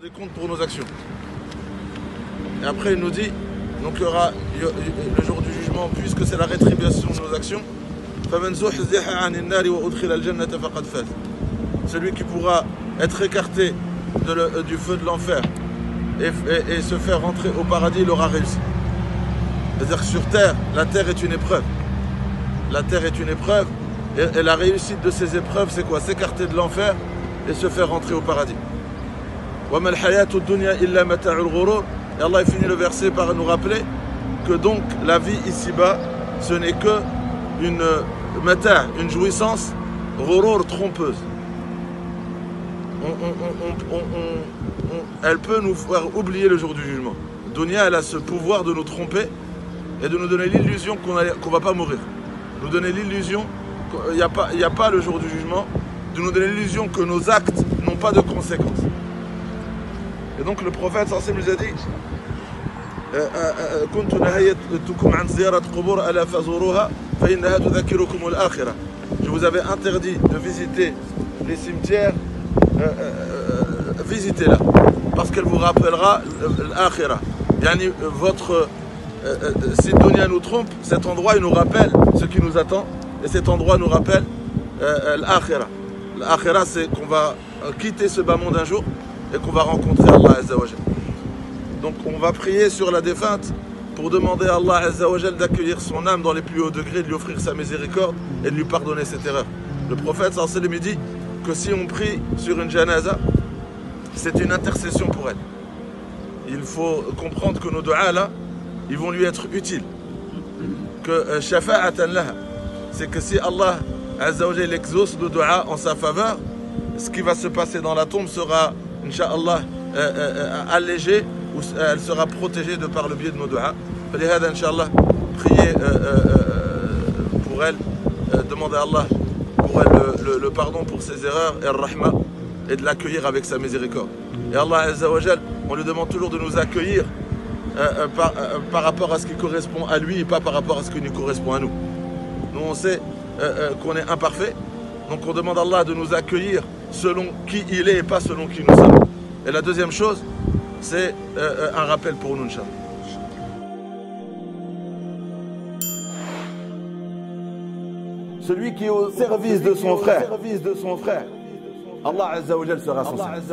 Des comptes pour nos actions. Et après il nous dit, donc il y aura le jour du jugement, puisque c'est la rétribution de nos actions. Celui qui pourra être écarté du feu de l'enfer et se faire rentrer au paradis, il aura réussi. C'est-à-dire que sur terre, la terre est une épreuve. La terre est une épreuve et la réussite de ces épreuves, c'est quoi? S'écarter de l'enfer et se faire rentrer au paradis. Et Allah finit le verset par nous rappeler que donc la vie ici-bas, ce n'est que une jouissance trompeuse. Elle peut nous faire oublier le jour du jugement. Dunya, elle a ce pouvoir de nous tromper et de nous donner l'illusion qu'on ne va pas mourir. Nous donner l'illusion qu'il n'y a pas le jour du jugement, de nous donner l'illusion que nos actes n'ont pas de conséquences. Et donc le prophète sallallahu nous a dit je vous avais interdit de visiter les cimetières, visitez-la parce qu'elle vous rappellera l'akhira. Yani si Dunya nous trompe, cet endroit il nous rappelle ce qui nous attend et cet endroit nous rappelle l'akhira. L'akhira, c'est qu'on va quitter ce bas monde un jour et qu'on va rencontrer Allah Azza wa Jal. Donc on va prier sur la défunte pour demander à Allah Azza wa Jal d'accueillir son âme dans les plus hauts degrés, de lui offrir sa miséricorde et de lui pardonner ses erreurs. Le prophète sallallahu alayhi wa sallam dit que si on prie sur une janaza, c'est une intercession pour elle. Il faut comprendre que nos du'as là, ils vont lui être utiles. Que shafa'atan laha, c'est que si Allah Azza wa Jal exauce nos du'as en sa faveur, ce qui va se passer dans la tombe sera Inch'Allah allégée, ou elle sera protégée de par le biais de nos du'as. Falihada Inch'Allah, priez pour elle, demandez à Allah pour elle le pardon pour ses erreurs et le rahma, et de l'accueillir avec sa miséricorde. Et Allah Azza wa Jal, on lui demande toujours de nous accueillir par rapport à ce qui correspond à lui et pas par rapport à ce qui nous correspond à nous. Nous on sait qu'on est imparfait, donc on demande à Allah de nous accueillir selon qui il est et pas selon qui nous sommes. Et la deuxième chose, c'est un rappel pour nous, Inch'Allah. Celui qui est au service de son frère, Allah Azza wa Jal sera son service.